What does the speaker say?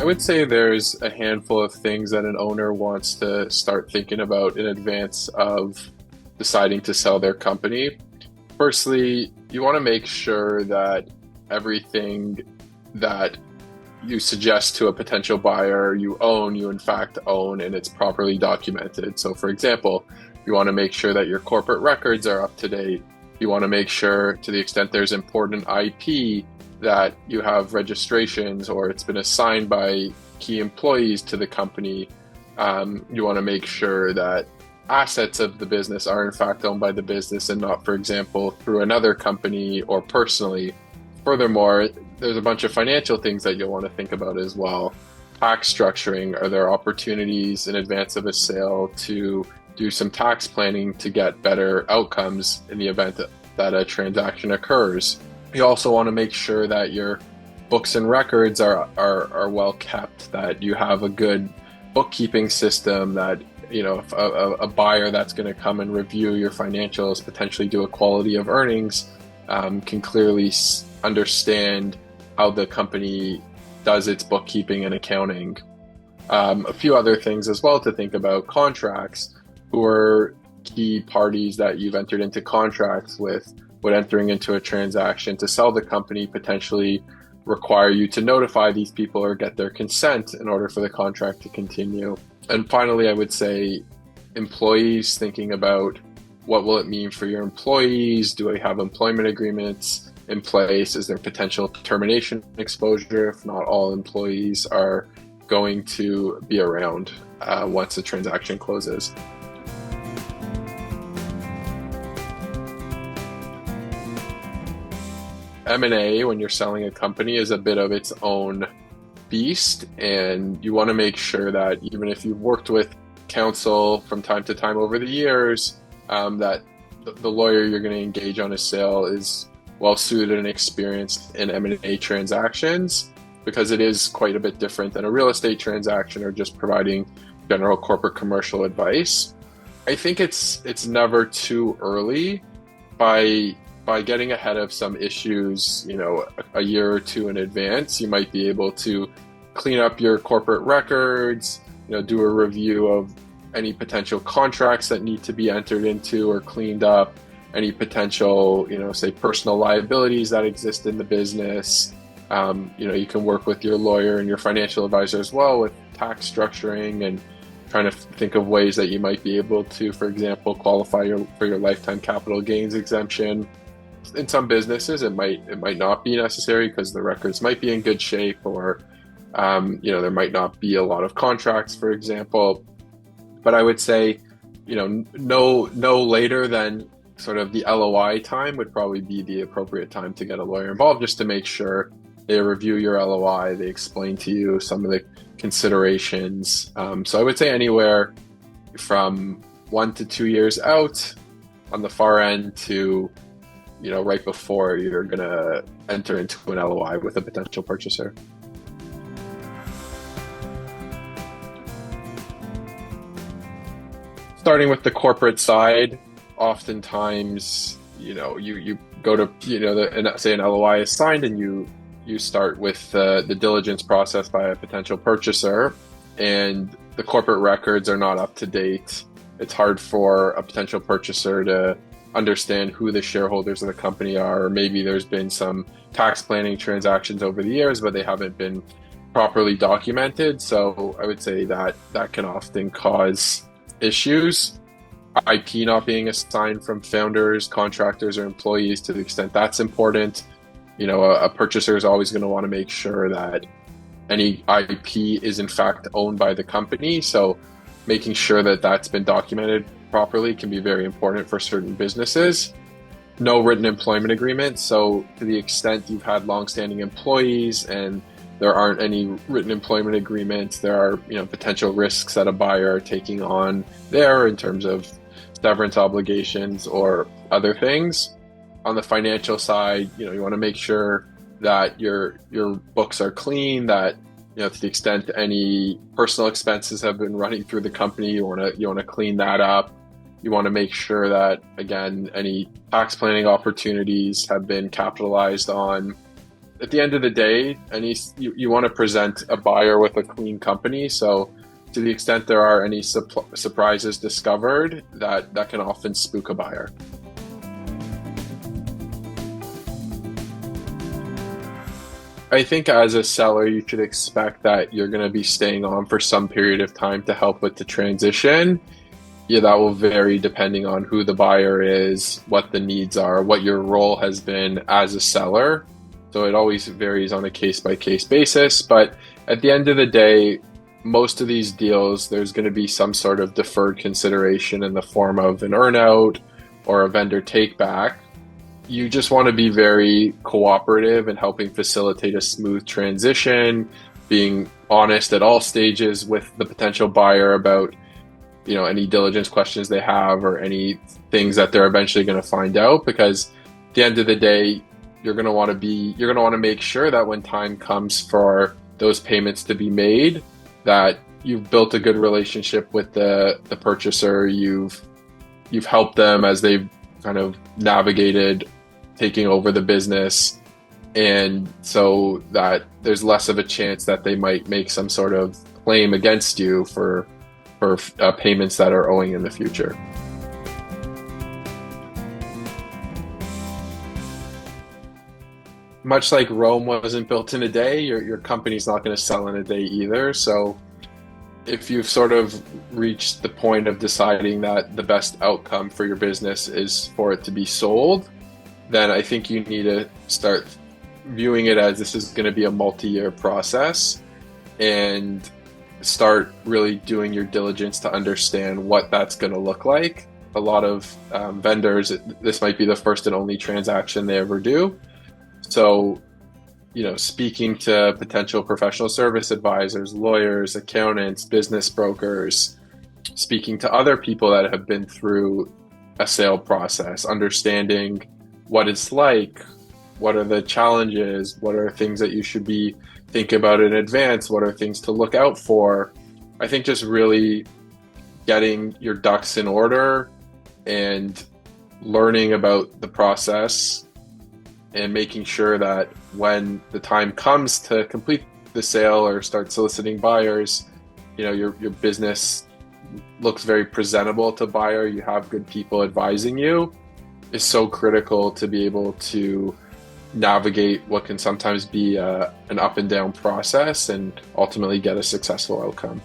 I would say there's a handful of things that an owner wants to start thinking about in advance of deciding to sell their company. Firstly, you want to make sure that everything that you suggest to a potential buyer you in fact own, and it's properly documented. So, for example, you want to make sure that your corporate records are up to date. You want to make sure, to the extent there's important IP, that you have registrations or it's been assigned by key employees to the company. You want to make sure that assets of the business are in fact owned by the business and not, for example, through another company or personally. Furthermore, there's a bunch of financial things that you'll want to think about as well. Tax structuring. Are there opportunities in advance of a sale to do some tax planning to get better outcomes in the event that a transaction occurs? You also want to make sure that your books and records are well kept, that you have a good bookkeeping system, that if a buyer that's going to come and review your financials, potentially do a quality of earnings, can clearly understand how the company does its bookkeeping and accounting. A few other things as well to think about: contracts. Who are key parties that you've entered into contracts with? Would entering into a transaction to sell the company potentially require you to notify these people or get their consent in order for the contract to continue? And finally, I would say employees, thinking about what will it mean for your employees? Do I have employment agreements in place? Is there potential termination exposure if not all employees are going to be around once the transaction closes? M&A, when you're selling a company, is a bit of its own beast, and you want to make sure that even if you've worked with counsel from time to time over the years, that the lawyer you're going to engage on a sale is well suited and experienced in M&A transactions, because it is quite a bit different than a real estate transaction or just providing general corporate commercial advice. I think it's never too early by getting ahead of some issues, a year or two in advance. You might be able to clean up your corporate records, do a review of any potential contracts that need to be entered into or cleaned up, any potential, say personal liabilities that exist in the business. You can work with your lawyer and your financial advisor as well with tax structuring and trying to think of ways that you might be able to, for example, qualify for your lifetime capital gains exemption. In some businesses, it might not be necessary because the records might be in good shape, or there might not be a lot of contracts, for example. But I would say, no later than sort of the LOI time would probably be the appropriate time to get a lawyer involved, just to make sure they review your LOI, they explain to you some of the considerations. So I would say anywhere from 1 to 2 years out on the far end to right before you're going to enter into an LOI with a potential purchaser. Starting with the corporate side, oftentimes, you go to, say an LOI is signed, and you start with the diligence process by a potential purchaser, and the corporate records are not up to date. It's hard for a potential purchaser to understand who the shareholders of the company are, or maybe there's been some tax planning transactions over the years, but they haven't been properly documented. So I would say that can often cause issues. IP not being assigned from founders, contractors, or employees, to the extent that's important. A purchaser is always going to want to make sure that any IP is in fact owned by the company. So making sure that that's been documented properly can be very important for certain businesses. No written employment agreement. So to the extent you've had longstanding employees and there aren't any written employment agreements, there are potential risks that a buyer are taking on there in terms of severance obligations or other things. On the financial side, you want to make sure that your books are clean, that to the extent any personal expenses have been running through the company, you want to clean that up. You want to make sure that, again, any tax planning opportunities have been capitalized on. at the end of the day, you want to present a buyer with a clean company. So to the extent there are any surprises discovered, that can often spook a buyer. I think as a seller, you should expect that you're going to be staying on for some period of time to help with the transition. Yeah, that will vary depending on who the buyer is, what the needs are, what your role has been as a seller. So it always varies on a case by case basis. But at the end of the day, most of these deals, there's going to be some sort of deferred consideration in the form of an earnout or a vendor take back. You just want to be very cooperative in helping facilitate a smooth transition, being honest at all stages with the potential buyer about, any diligence questions they have or any things that they're eventually going to find out. Because at the end of the day, you're going to want to make sure that when time comes for those payments to be made, that you've built a good relationship with the purchaser. You've helped them as they've kind of navigated taking over the business, and so that there's less of a chance that they might make some sort of claim against you for payments that are owing in the future. Much like Rome wasn't built in a day, your company's not going to sell in a day either. So if you've sort of reached the point of deciding that the best outcome for your business is for it to be sold, then I think you need to start viewing it as this is going to be a multi-year process, and start really doing your diligence to understand what that's going to look like. A lot of vendors, this might be the first and only transaction they ever do. So, speaking to potential professional service advisors, lawyers, accountants, business brokers, speaking to other people that have been through a sale process, understanding what it's like, what are the challenges, what are things that you should be thinking about in advance, what are things to look out for. I think just really getting your ducks in order and learning about the process and making sure that when the time comes to complete the sale or start soliciting buyers, your business looks very presentable to buyer, you have good people advising you, is so critical to be able to navigate what can sometimes be an up and down process and ultimately get a successful outcome.